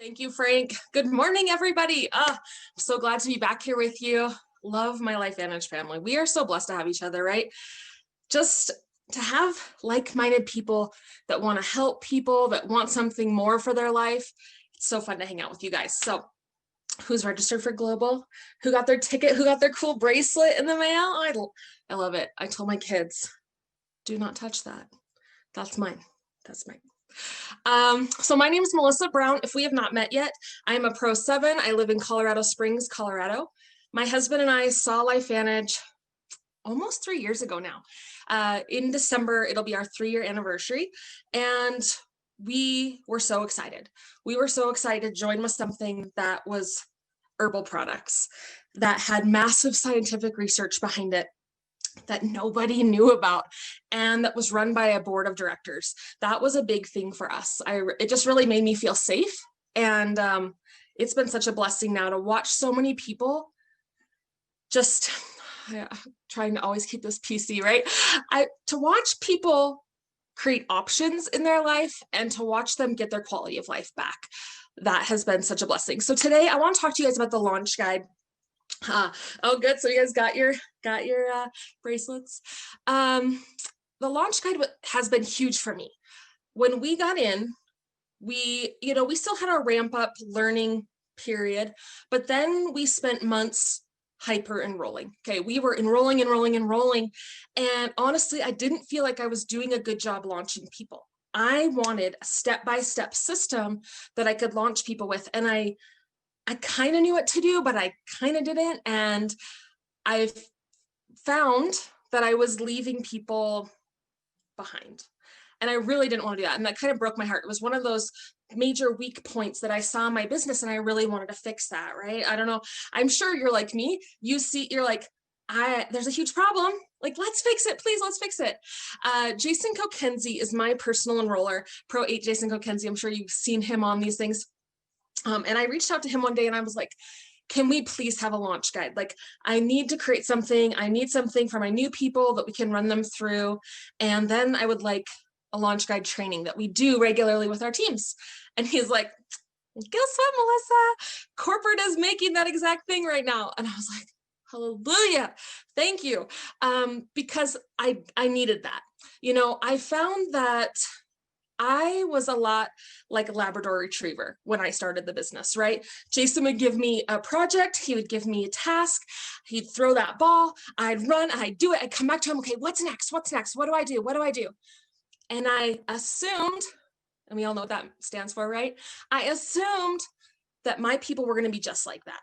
Thank you, Frank. Good morning, everybody. I'm so glad to be back here with you. Love my LifeVantage family. We are so blessed to have each other, right? Just to have like-minded people that want to help people, that want something more for their life. It's so fun to hang out with you guys. So who's registered for Global? Who got their ticket? Who got their cool bracelet in the mail? I love it. I told my kids, do not touch that. That's mine. That's mine. So my name is Melissa Brown. If we have not met yet, I am a Pro 7. I live in Colorado Springs, Colorado. My husband and I saw LifeVantage almost 3 years ago now. In December, it'll be our 3-year anniversary. And we were so excited. We were so excited to join with something that was herbal products, that had massive scientific research behind it, that nobody knew about, and that was run by a board of directors. That was a big thing for us. It just really made me feel safe. And it's been such a blessing now to watch so many people just trying to always keep this PC, right? To watch people create options in their life and to watch them get their quality of life back. That has been such a blessing. So today I want to talk to you guys about the launch guide. Oh, good. So you guys got your bracelets. The launch guide has been huge for me. When we got in, we still had our ramp up learning period, but then we spent months hyper enrolling. Okay, we were enrolling. And honestly, I didn't feel like I was doing a good job launching people. I wanted a step-by-step system that I could launch people with. And I kind of knew what to do, but I kind of didn't. And I've found that I was leaving people behind. And I really didn't want to do that. And that kind of broke my heart. It was one of those major weak points that I saw in my business, and I really wanted to fix that, right? I don't know. I'm sure you're like me. You're like, there's a huge problem. Like, let's fix it, please, let's fix it. Jason Kokenzie is my personal enroller, Pro 8 Jason Kokenzie. I'm sure you've seen him on these things. And I reached out to him one day and I was like, can we please have a launch guide? Like, I need to create something. I need something for my new people that we can run them through. And then I would like a launch guide training that we do regularly with our teams. And he's like, guess what, Melissa? Corporate is making that exact thing right now. And I was like, hallelujah, thank you. Because I needed that. I found that I was a lot like a Labrador Retriever when I started the business, right? Jason would give me a project. He would give me a task. He'd throw that ball. I'd run. I'd do it. I'd come back to him. Okay, what's next? What's next? What do I do? What do I do? And I assumed, and we all know what that stands for, right? I assumed that my people were going to be just like that.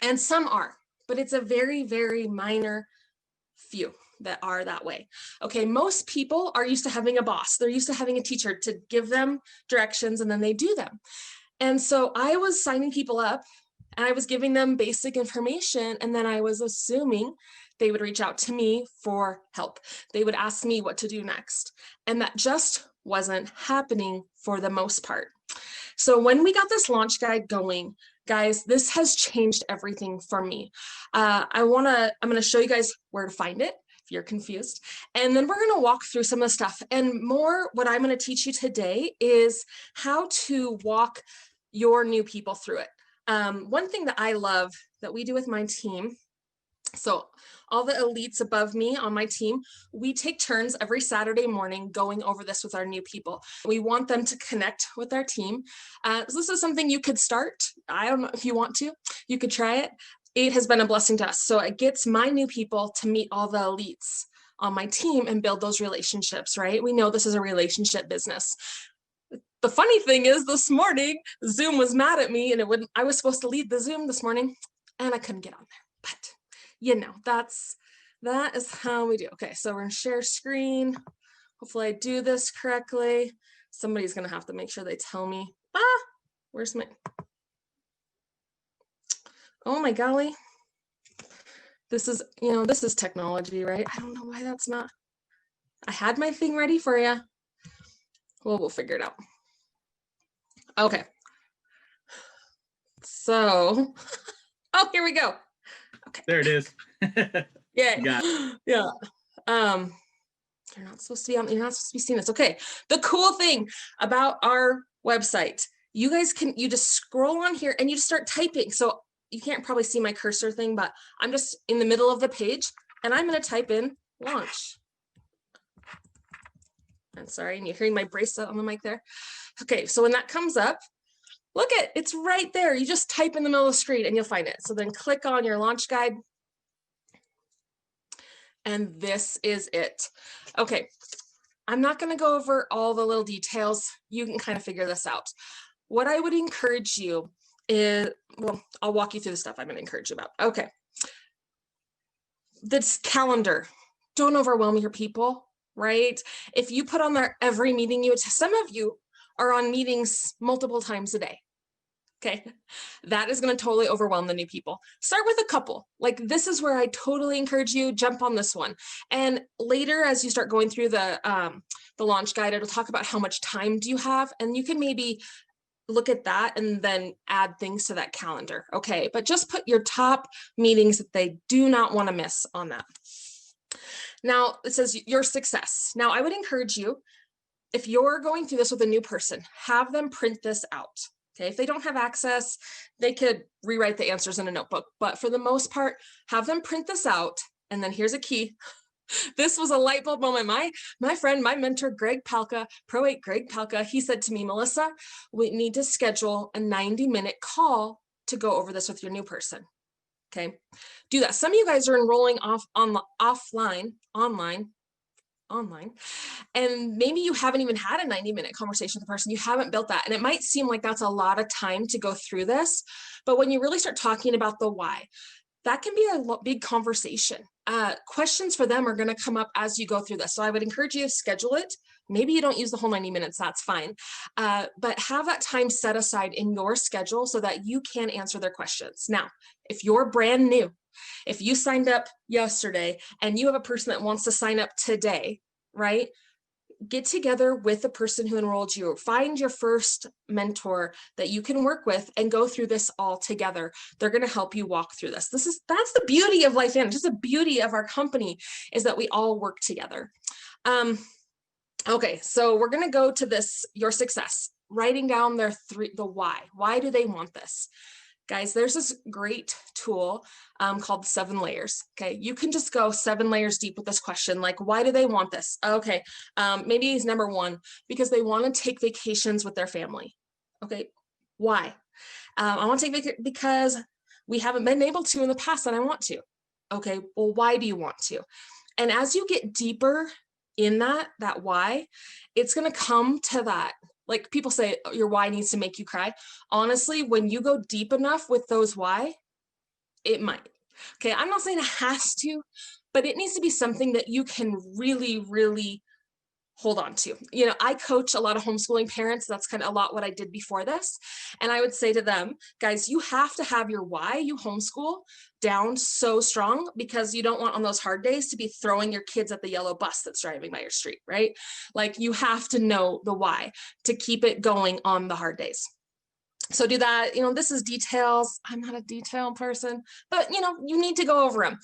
And some are, but it's a very, very minor few that are that way. Okay, most people are used to having a boss. They're used to having a teacher to give them directions and then they do them. And so I was signing people up and I was giving them basic information, and then I was assuming they would reach out to me for help. They would ask me what to do next. And that just wasn't happening for the most part. So when we got this launch guide going, guys, this has changed everything for me. I'm going to show you guys where to find it if you're confused. And then we're going to walk through some of the stuff. And more, what I'm going to teach you today is how to walk your new people through it. One thing that I love that we do with my team, so all the elites above me on my team, we take turns every Saturday morning going over this with our new people. We want them to connect with our team. So this is something you could start. I don't know if you want to, you could try it. It has been a blessing to us. So it gets my new people to meet all the elites on my team and build those relationships, right? We know this is a relationship business. The funny thing is, this morning, Zoom was mad at me and I was supposed to lead the Zoom this morning and I couldn't get on there, but that is how we do. Okay, so we're gonna share screen. Hopefully I do this correctly. Somebody's gonna have to make sure they tell me. Where's my, oh my golly. This is technology, right? I don't know why that's not, I had my thing ready for you. Well, we'll figure it out. Okay. So, oh, here we go. Okay. There it is. Yeah. Yeah. You're not supposed to be seeing this. Okay. The cool thing about our website you guys you just scroll on here and you just start typing. So you can't probably see my cursor thing, but I'm just in the middle of the page and I'm going to type in launch. I'm sorry, and you're hearing my bracelet on the mic there. Okay, so when that comes up, look at it's right there. You just type in the middle of the screen and you'll find it. So then click on your launch guide. And this is it. Okay, I'm not going to go over all the little details. You can kind of figure this out. What I would encourage you is, well, I'll walk you through the stuff I'm going to encourage you about. Okay. This calendar, don't overwhelm your people, right? If you put on there every meeting some of you are on meetings multiple times a day. Okay, that is going to totally overwhelm the new people. Start with a couple. Like this is where I totally encourage you, jump on this one. And later, as you start going through the launch guide, it'll talk about how much time do you have, and you can maybe look at that and then add things to that calendar. Okay, but just put your top meetings that they do not want to miss on that. Now it says your success. Now I would encourage you, if you're going through this with a new person, have them print this out. Okay, if they don't have access, they could rewrite the answers in a notebook, but for the most part, have them print this out. And then here's a key. This was a light bulb moment. My friend, my mentor, Greg Palka, Pro 8 Greg Palka, he said to me, Melissa, we need to schedule a 90-minute call to go over this with your new person. Okay, do that. Some of you guys are enrolling online, and maybe you haven't even had a 90-minute conversation with the person. You haven't built that, and it might seem like that's a lot of time to go through this, but when you really start talking about the why, that can be a big conversation. Questions for them are going to come up as you go through this, so I would encourage you to schedule it. Maybe you don't use the whole 90 minutes, that's fine, but have that time set aside in your schedule so that you can answer their questions. Now, if you're brand new, if you signed up yesterday and you have a person that wants to sign up today, right? Get together with the person who enrolled you. Find your first mentor that you can work with and go through this all together. They're going to help you walk through this. That's the beauty of LifeVantage. Just the beauty of our company is that we all work together. Okay, so we're going to go to this, your success, writing down the why. Why do they want this? Guys, there's this great tool called 7 layers. Okay, you can just go 7 layers deep with this question, like, why do they want this? Okay, maybe it's number 1, because they want to take vacations with their family. Okay, why? I want to take because we haven't been able to in the past and I want to. Okay, well, why do you want to? And as you get deeper in that why, it's going to come to that. Like people say, your why needs to make you cry. Honestly, when you go deep enough with those why, it might. Okay, I'm not saying it has to, but it needs to be something that you can really, really hold on to. You know, I coach a lot of homeschooling parents. That's kind of a lot what I did before this. And I would say to them, guys, you have to have your why you homeschool down so strong, because you don't want on those hard days to be throwing your kids at the yellow bus that's driving by your street, right? Like you have to know the why to keep it going on the hard days. So do that. You know, this is details. I'm not a detail person, but you know, you need to go over them.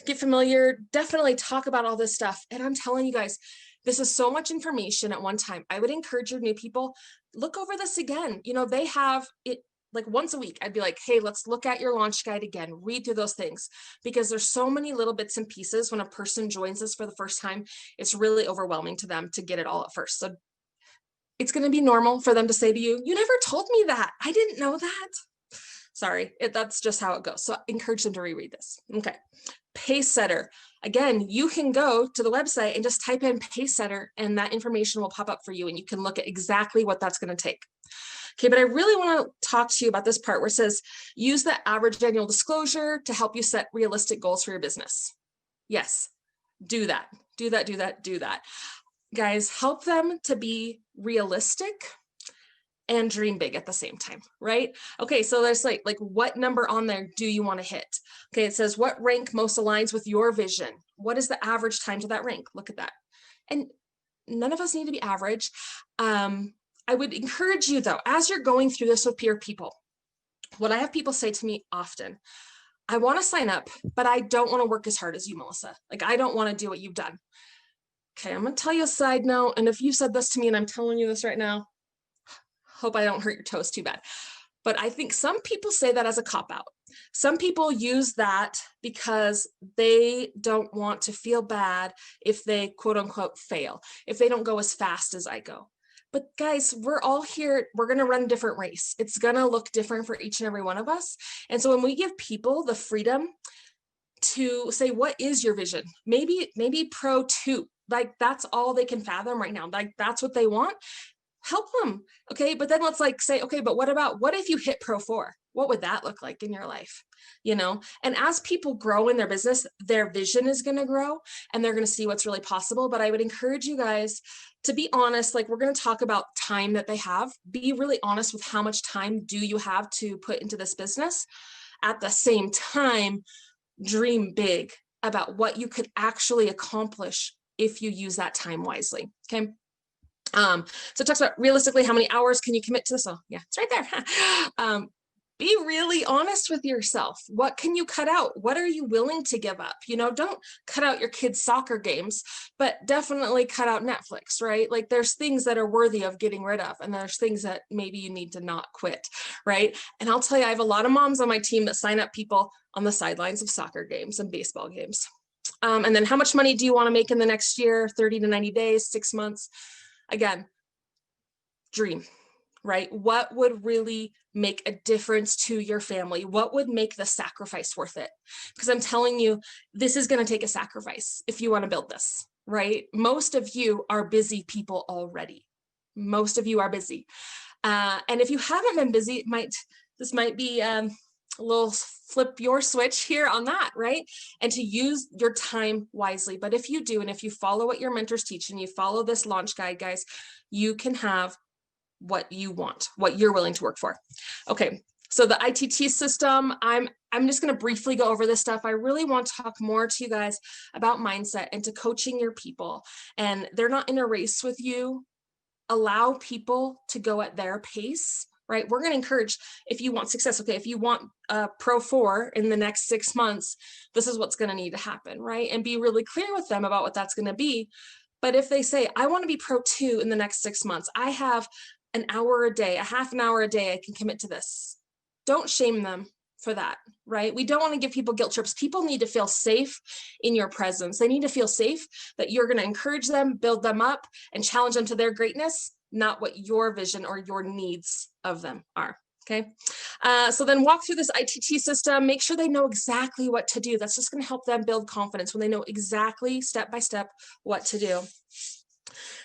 Get familiar, definitely talk about all this stuff. And I'm telling you guys, this is so much information at one time. I would encourage your new people, look over this again. You know, they have it like once a week. I'd be like, hey, let's look at your launch guide again, read through those things, because there's so many little bits and pieces. When a person joins us for the first time, it's really overwhelming to them to get it all at first. So it's going to be normal for them to say to you, you never told me that. I didn't know that. Sorry, that's just how it goes. So encourage them to reread this. Okay, Pacesetter. Again, you can go to the website and just type in Pacesetter and that information will pop up for you and you can look at exactly what that's going to take. Okay, but I really want to talk to you about this part where it says, use the average annual disclosure to help you set realistic goals for your business. Yes, do that, do that, do that, do that. Guys, help them to be realistic and dream big at the same time, right? Okay, so there's like what number on there do you want to hit? Okay, it says what rank most aligns with your vision? What is the average time to that rank? Look at that. And none of us need to be average. I would encourage you though, as you're going through this with peer people, what I have people say to me often, I want to sign up, but I don't want to work as hard as you, Melissa. Like, I don't want to do what you've done. Okay, I'm going to tell you a side note. And if you said this to me and I'm telling you this right now, hope I don't hurt your toes too bad. But I think some people say that as a cop-out. Some people use that because they don't want to feel bad if they quote unquote fail, if they don't go as fast as I go. But guys, we're all here. We're going to run a different race. It's going to look different for each and every one of us. And so when we give people the freedom to say, what is your vision? Maybe Pro 2, like that's all they can fathom right now. Like that's what they want. Help them. Okay. But then let's say, okay, but what if you hit Pro 4? What would that look like in your life? And as people grow in their business, their vision is going to grow and they're going to see what's really possible. But I would encourage you guys to be honest. Like we're going to talk about time that they have. Be really honest with how much time do you have to put into this business. At the same time, dream big about what you could actually accomplish if you use that time wisely. Okay. So it talks about realistically, how many hours can you commit to this? Oh yeah, it's right there. Be really honest with yourself. What can you cut out? What are you willing to give up? Don't cut out your kids' soccer games, but definitely cut out Netflix, right? Like there's things that are worthy of getting rid of, and there's things that maybe you need to not quit, right? And I'll tell you, I have a lot of moms on my team that sign up people on the sidelines of soccer games and baseball games. And then how much money do you want to make in the next year? 30 to 90 days, 6 months? Again, dream, right? What would really make a difference to your family? What would make the sacrifice worth it? Because I'm telling you, this is going to take a sacrifice if you want to build this, right? Most of you are busy people already. Most of you are busy. And if you haven't been busy, this might be a little flip your switch here on that, right? And to use your time wisely. But if you do, and if you follow what your mentors teach and you follow this launch guide, guys, you can have what you want, what you're willing to work for. Okay. So the ITT system, I'm just going to briefly go over this stuff. I really want to talk more to you guys about mindset and to coaching your people. And they're not in a race with you. Allow people to go at their pace. Right? We're going to encourage, if you want success, okay, if you want Pro 4 in the next 6 months, this is what's going to need to happen, right? And be really clear with them about what that's going to be. But if they say, I want to be Pro 2 in the next 6 months, I have an hour a day, a half an hour a day, I can commit to this. Don't shame them for that, right? We don't want to give people guilt trips. People need to feel safe in your presence. They need to feel safe that you're going to encourage them, build them up, and challenge them to their greatness, not what your vision or your needs of them are. Okay. So then walk through this ITT system, make sure they know exactly what to do. That's just going to help them build confidence when they know exactly step by step what to do.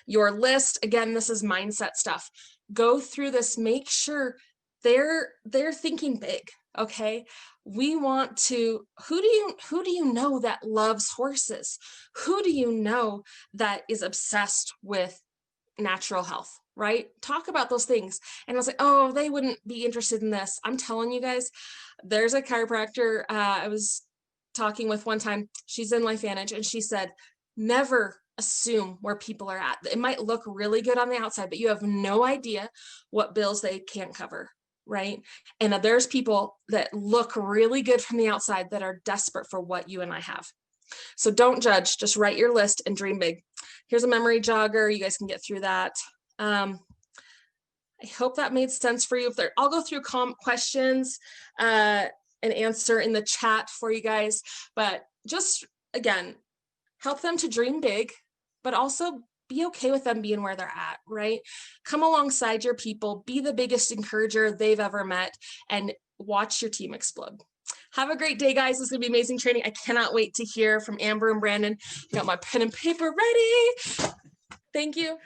Your list, again, this is mindset stuff. Go through this, make sure they're thinking big. Okay. We want to, who do you know that loves horses? Who do you know that is obsessed with natural health, right? Talk about those things. And I was like, oh, they wouldn't be interested in this. I'm telling you guys, there's a chiropractor I was talking with one time. She's in LifeVantage, and she said, never assume where people are at. It might look really good on the outside, but you have no idea what bills they can't cover, right? And there's people that look really good from the outside that are desperate for what you and I have. So don't judge, just write your list and dream big. Here's a memory jogger. You guys can get through that. I hope that made sense for you. I'll go through questions and answer in the chat for you guys, but just again, help them to dream big, but also be okay with them being where they're at, right? Come alongside your people, be the biggest encourager they've ever met, and watch your team explode. Have a great day, guys. This is going to be amazing training. I cannot wait to hear from Amber and Brandon. Got my pen and paper ready. Thank you.